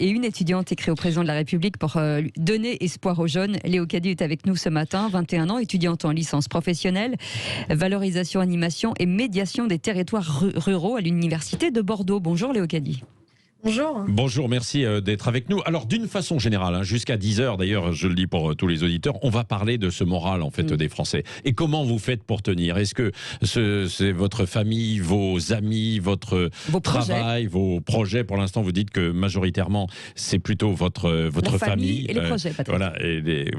et une étudiante écrit au président de la République pour donner espoir aux jeunes. Léo Cady est avec nous ce matin, 21 ans, étudiante en licence professionnelle, valorisation, animation et médiation des territoires ruraux à l'université de Bordeaux. Bonjour Léo Cady. Bonjour. Bonjour, merci d'être avec nous. Alors, d'une façon générale, jusqu'à 10h, d'ailleurs, je le dis pour tous les auditeurs, on va parler de ce moral, en fait, des Français. Et comment vous faites pour tenir? Est-ce que c'est votre famille, vos amis, vos travail, vos projets? Pour l'instant, vous dites que majoritairement, c'est plutôt votre famille. Et les projets, peut-être.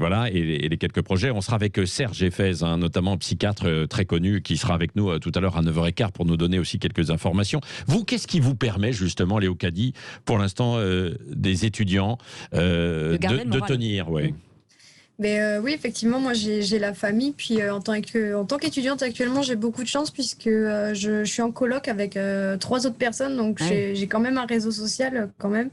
Voilà, et les quelques projets. On sera avec Serge Effez, notamment psychiatre très connu, qui sera avec nous tout à l'heure à 9h15 pour nous donner aussi quelques informations. Vous, qu'est-ce qui vous permet, justement, Léo Cady, pour l'instant, des étudiants de tenir, ouais. Mais oui, effectivement, moi j'ai la famille, puis en tant qu'étudiante actuellement, j'ai beaucoup de chance puisque je suis en coloc avec 3 autres personnes, donc j'ai quand même un réseau social quand même.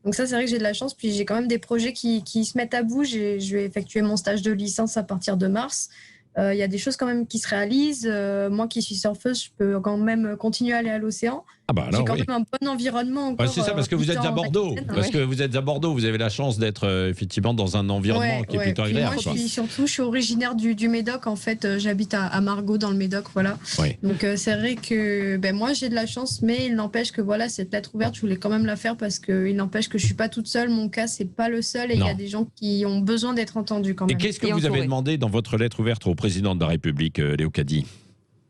Donc ça, c'est vrai que j'ai de la chance, puis j'ai quand même des projets qui se mettent à bout. Je vais effectuer mon stage de licence à partir de mars. Il y a des choses quand même qui se réalisent. Moi qui suis surfeuse, je peux quand même continuer à aller à l'océan. J'ai quand même un bon environnement encore. C'est ça, parce que vous êtes à Bordeaux. Vous êtes à Bordeaux, vous avez la chance d'être effectivement dans un environnement qui est plutôt agréable. Moi, je suis originaire du Médoc, en fait. J'habite à Margaux, dans le Médoc, voilà. Oui. Donc c'est vrai que moi j'ai de la chance, mais il n'empêche que voilà, cette lettre ouverte, je voulais quand même la faire parce qu'il n'empêche que je suis pas toute seule. Mon cas, c'est pas le seul, et il y a des gens qui ont besoin d'être entendus quand même. Et qu'est-ce que vous avez demandé dans votre lettre ouverte au président de la République, Léo Cady?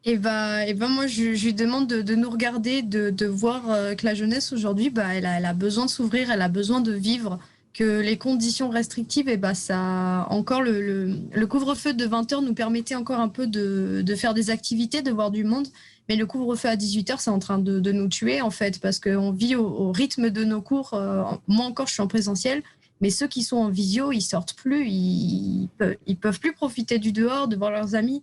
Moi, je lui demande de nous regarder, de voir que la jeunesse aujourd'hui, elle a besoin de s'ouvrir, elle a besoin de vivre, que les conditions restrictives, ça, encore le couvre-feu de 20h nous permettait encore un peu de faire des activités, de voir du monde. Mais le couvre-feu à 18h, c'est en train de nous tuer, en fait, parce qu'on vit au rythme de nos cours. Moi encore, je suis en présentiel. Mais ceux qui sont en visio, ils sortent plus, ils peuvent plus profiter du dehors, de voir leurs amis.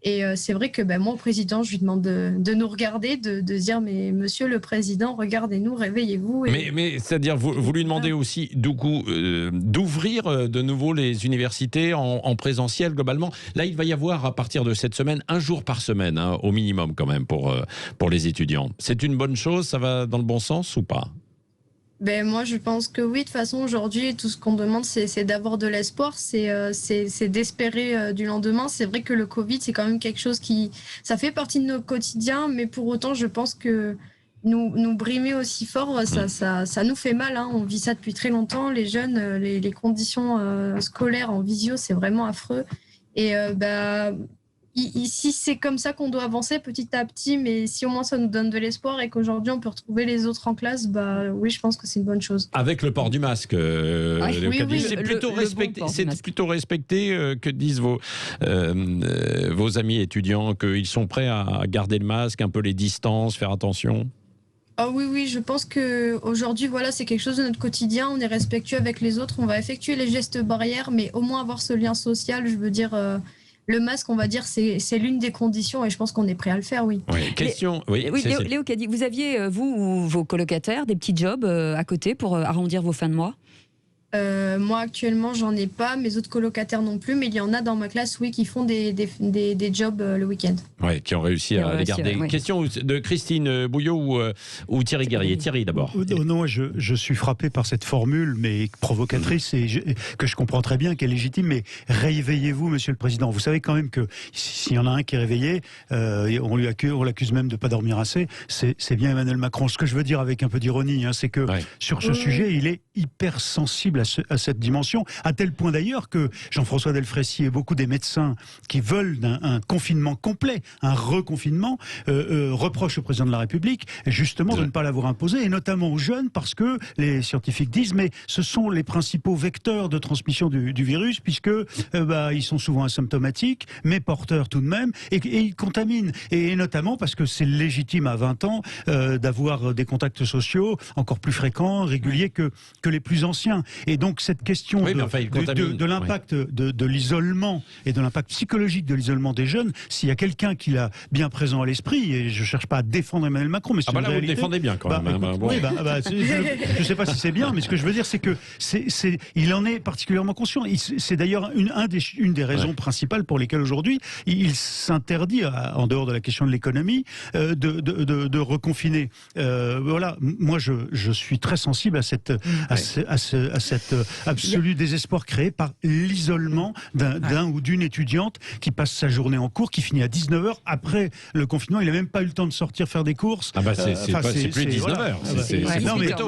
Et c'est vrai que moi, au président, je lui demande de nous regarder, de dire, mais monsieur le président, regardez-nous, réveillez-vous. Mais c'est-à-dire, vous lui demandez aussi, du coup, d'ouvrir de nouveau les universités en présentiel globalement. Là, il va y avoir, à partir de cette semaine, 1 jour par semaine, au minimum quand même, pour les étudiants. C'est une bonne chose? Ça va dans le bon sens ou pas? Moi, je pense que oui. De toute façon, aujourd'hui, tout ce qu'on demande, c'est d'avoir de l'espoir, c'est d'espérer du lendemain. C'est vrai que le Covid, c'est quand même quelque chose ça fait partie de notre quotidien, mais pour autant, je pense que nous brimer aussi fort, ça nous fait mal. On vit ça depuis très longtemps. Les jeunes, les conditions scolaires en visio, c'est vraiment affreux. Et ici, c'est comme ça qu'on doit avancer petit à petit, mais si au moins ça nous donne de l'espoir et qu'aujourd'hui on peut retrouver les autres en classe, oui, je pense que c'est une bonne chose. Avec le port du masque, c'est plutôt respecté. C'est plutôt respecté, que disent vos amis étudiants, qu'ils sont prêts à garder le masque, un peu les distances, faire attention. Oui, je pense qu'aujourd'hui, voilà, c'est quelque chose de notre quotidien. On est respectueux avec les autres, on va effectuer les gestes barrières, mais au moins avoir ce lien social, je veux dire. Le masque, on va dire, c'est l'une des conditions, et je pense qu'on est prêt à le faire, oui. Question. Léo Cady, vous aviez, vous ou vos colocataires, des petits jobs à côté pour arrondir vos fins de mois? Moi, actuellement, j'en ai pas. Mes autres colocataires non plus. Mais il y en a dans ma classe, oui, qui font des jobs le week-end. Oui, qui ont réussi à les garder. Question de Christine Bouillot ou Thierry Guerrier. Thierry, d'abord. Non, je suis frappé par cette formule, mais provocatrice, et que je comprends très bien, qui est légitime. Mais réveillez-vous, Monsieur le Président. Vous savez quand même que s'il y en a un qui est réveillé, on l'accuse même de ne pas dormir assez, c'est bien Emmanuel Macron. Ce que je veux dire avec un peu d'ironie, c'est que sur ce sujet, il est hyper sensible à cette dimension, à tel point d'ailleurs que Jean-François Delfraissy et beaucoup des médecins qui veulent un confinement complet, un reconfinement, reprochent au président de la République justement de ne pas l'avoir imposé, et notamment aux jeunes, parce que les scientifiques disent mais ce sont les principaux vecteurs de transmission du virus, puisque ils sont souvent asymptomatiques, mais porteurs tout de même, et ils contaminent, et notamment parce que c'est légitime à 20 ans d'avoir des contacts sociaux encore plus fréquents, réguliers que les plus anciens. Et donc cette question Oui, mais enfin, il contamine. de l'impact de l'isolement et de l'impact psychologique de l'isolement des jeunes, s'il y a quelqu'un qui l'a bien présent à l'esprit, et je cherche pas à défendre Emmanuel Macron, mais c'est Ah bah une là, vous le réalité. défendez bien quand même. Écoute, Bon. oui, je ne sais pas si c'est bien, mais ce que je veux dire, c'est que il en est particulièrement conscient. C'est d'ailleurs une des raisons principales pour lesquelles aujourd'hui il s'interdit, en dehors de la question de l'économie, de reconfiner. Voilà, moi je suis très sensible à cet absolu désespoir créé par l'isolement d'un ou d'une étudiante qui passe sa journée en cours, qui finit à 19h. Après le confinement, il n'a même pas eu le temps de sortir faire des courses. Ah bah c'est plus 19h.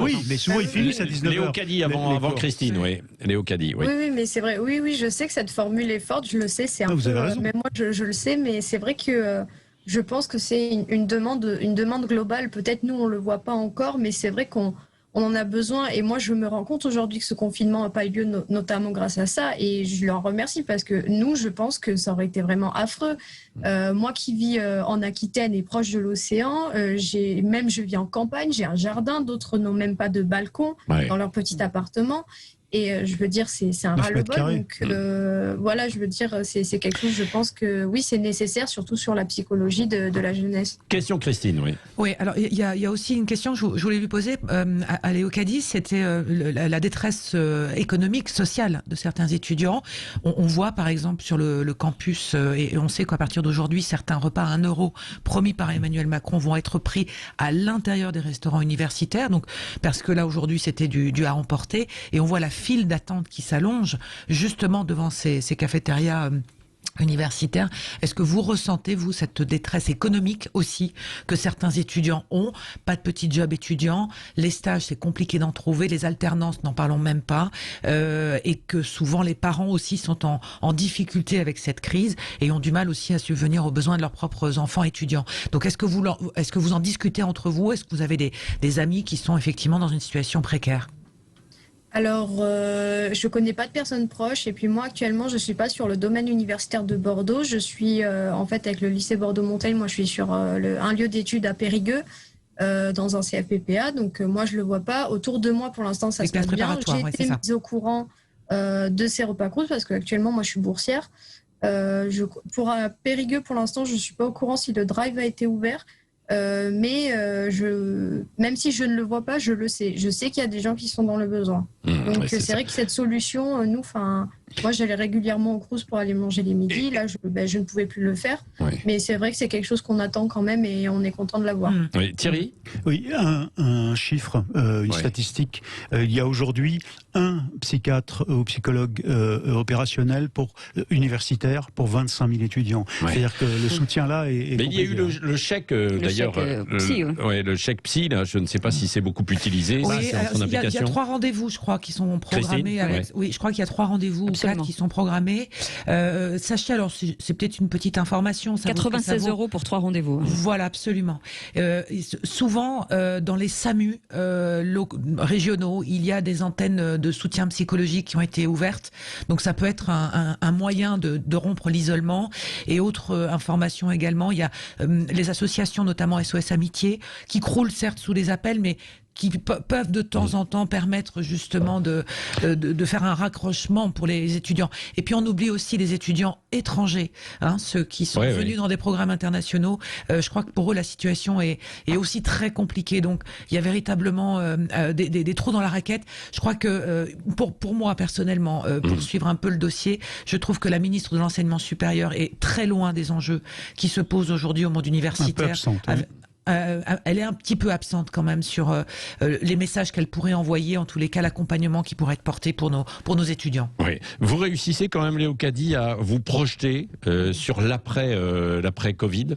Oui, mais souvent ils finissent à 19h. Léo Caddy avant Christine, oui. Léo Caddy, oui. Oui, mais c'est vrai. Oui, je sais que cette formule est forte, je le sais, c'est un peu... Vous avez raison. Mais moi, je le sais, mais c'est vrai que je pense que c'est une demande globale. Peut-être nous, on le voit pas encore, mais c'est vrai qu'on en a besoin. Et moi, je me rends compte aujourd'hui que ce confinement n'a pas eu lieu, notamment grâce à ça. Et je leur remercie parce que nous, je pense que ça aurait été vraiment affreux. Moi qui vis en Aquitaine et proche de l'océan, je vis en campagne, j'ai un jardin, d'autres n'ont même pas de balcon dans leur petit appartement. Et je veux dire, c'est un ras-le-bol. Donc voilà, je veux dire, c'est quelque chose, je pense que oui, c'est nécessaire, surtout sur la psychologie de la jeunesse. Question Christine, oui. Oui, alors il y a aussi une question que je voulais lui poser à Léo Caddy, c'était la détresse économique, sociale de certains étudiants. On voit par exemple sur le campus, et on sait qu'à partir d'aujourd'hui, certains repas à 1 € promis par Emmanuel Macron vont être pris à l'intérieur des restaurants universitaires. Donc, parce que là aujourd'hui, c'était du à emporter, et on voit la file d'attente qui s'allonge justement devant ces cafétérias universitaires. Est-ce que vous ressentez, vous, cette détresse économique aussi que certains étudiants ont? Pas de petits jobs étudiants, les stages, c'est compliqué d'en trouver, les alternances, n'en parlons même pas, et que souvent les parents aussi sont en difficulté avec cette crise et ont du mal aussi à subvenir aux besoins de leurs propres enfants étudiants. Donc est-ce que vous en discutez entre vous? Est-ce que vous avez des amis qui sont effectivement dans une situation précaire? Alors, je connais pas de personnes proches. Et puis moi, actuellement, je suis pas sur le domaine universitaire de Bordeaux. Je suis en fait avec le lycée Bordeaux-Montaigne. Moi, je suis sur un lieu d'études à Périgueux, dans un CFPPA. Donc moi, je le vois pas. Autour de moi, pour l'instant, ça se passe bien. J'ai été mise au courant de ces repas crous parce qu'actuellement, moi, je suis boursière. Pour Périgueux, pour l'instant, je suis pas au courant si le drive a été ouvert. Mais même si je ne le vois pas, je le sais. Je sais qu'il y a des gens qui sont dans le besoin. Donc c'est vrai que cette solution, moi j'allais régulièrement au Crous pour aller manger les midis. Là, je ne pouvais plus le faire. Mais c'est vrai que c'est quelque chose qu'on attend quand même et on est content de l'avoir. Oui, Thierry ? Oui, un chiffre, une statistique. Il y a aujourd'hui un psychiatre ou psychologue opérationnel universitaire pour 25 000 étudiants. C'est-à-dire que le soutien là est mais il y a eu le chèque, d'ailleurs, le chèque psy, là, je ne sais pas si c'est beaucoup utilisé. Oui, son il y a 3 rendez-vous, je crois, qui sont programmés. Oui, je crois qu'il y a 3 rendez-vous ou 4 qui sont programmés. Sachez, alors, c'est peut-être une petite information. 96 € pour 3 rendez-vous. Voilà, absolument. Souvent, dans les SAMU régionaux, il y a des antennes de soutien psychologique qui ont été ouvertes. Donc, ça peut être un moyen de rompre l'isolement. Et autre information également, il y a les associations, notamment SOS Amitié, qui croulent certes sous les appels, mais qui peuvent de temps en temps permettre justement de faire un raccrochement pour les étudiants. Et puis on oublie aussi les étudiants étrangers, ceux qui sont venus dans des programmes internationaux. Je crois que pour eux la situation est aussi très compliquée. Donc il y a véritablement des trous dans la raquette. Je crois que pour moi personnellement, pour suivre un peu le dossier, je trouve que la ministre de l'enseignement supérieur est très loin des enjeux qui se posent aujourd'hui au monde universitaire. Un peu absente, elle est un petit peu absente quand même sur les messages qu'elle pourrait envoyer, en tous les cas l'accompagnement qui pourrait être porté pour nos étudiants. Oui. Vous réussissez quand même, Léo Caddy, à vous projeter sur l'après-Covid?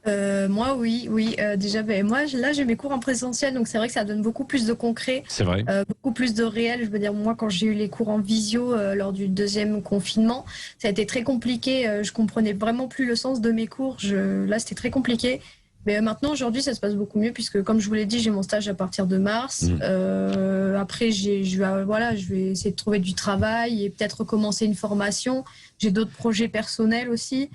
Moi, oui. Déjà, moi, là, j'ai mes cours en présentiel, donc c'est vrai que ça donne beaucoup plus de concret. C'est vrai. Beaucoup plus de réel. Je veux dire, moi, quand j'ai eu les cours en visio lors du 2e confinement, ça a été très compliqué. Je comprenais vraiment plus le sens de mes cours. Là, c'était très compliqué. Mais maintenant, aujourd'hui, ça se passe beaucoup mieux puisque, comme je vous l'ai dit, j'ai mon stage à partir de mars. Après, je vais essayer de trouver du travail et peut-être recommencer une formation. J'ai d'autres projets personnels aussi.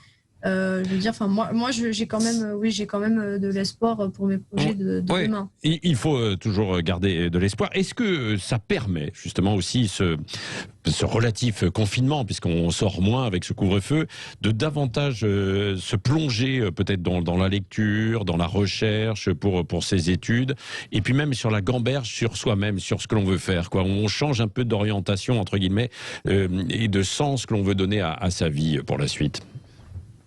Je veux dire, enfin moi j'ai quand même, j'ai quand même de l'espoir pour mes projets de demain. Il faut toujours garder de l'espoir. Est-ce que ça permet justement aussi ce relatif confinement, puisqu'on sort moins avec ce couvre-feu, de davantage se plonger peut-être dans la lecture, dans la recherche pour ses études, et puis même sur la gamberge sur soi-même, sur ce que l'on veut faire, quoi. On change un peu d'orientation entre guillemets et de sens que l'on veut donner à sa vie pour la suite.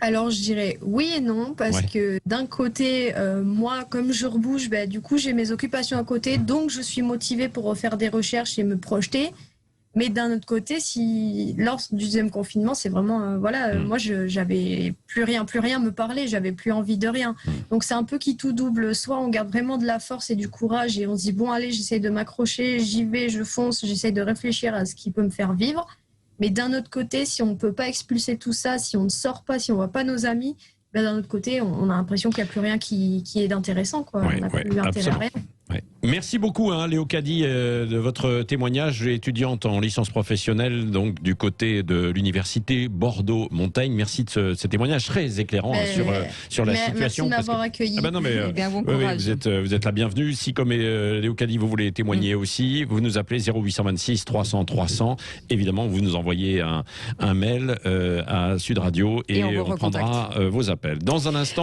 Alors je dirais oui et non, parce que d'un côté, moi comme je rebouge, du coup j'ai mes occupations à côté, donc je suis motivée pour refaire des recherches et me projeter. Mais d'un autre côté, lors du deuxième confinement, c'est vraiment, moi j'avais plus rien me parlait, j'avais plus envie de rien. Donc c'est un peu qui tout double. Soit on garde vraiment de la force et du courage et on se dit bon allez, j'essaye de m'accrocher, j'y vais, je fonce, j'essaye de réfléchir à ce qui peut me faire vivre. Mais d'un autre côté, si on ne peut pas expulser tout ça, si on ne sort pas, si on ne voit pas nos amis, d'un autre côté, on a l'impression qu'il n'y a plus rien qui est d'intéressant, quoi. On n'a plus intérêt à rien. Ouais. Merci beaucoup, Léo Caddy, de votre témoignage. Étudiante en licence professionnelle, donc du côté de l'université Bordeaux-Montaigne. Merci de ce témoignage très éclairant sur la situation. Merci de m'avoir accueilli. Bon courage. Vous êtes la bienvenue. Si, comme Léo Caddy, vous voulez témoigner aussi, vous nous appelez 0826 300 300. Évidemment, vous nous envoyez un mail à Sud Radio et on prendra vos appels. Dans un instant.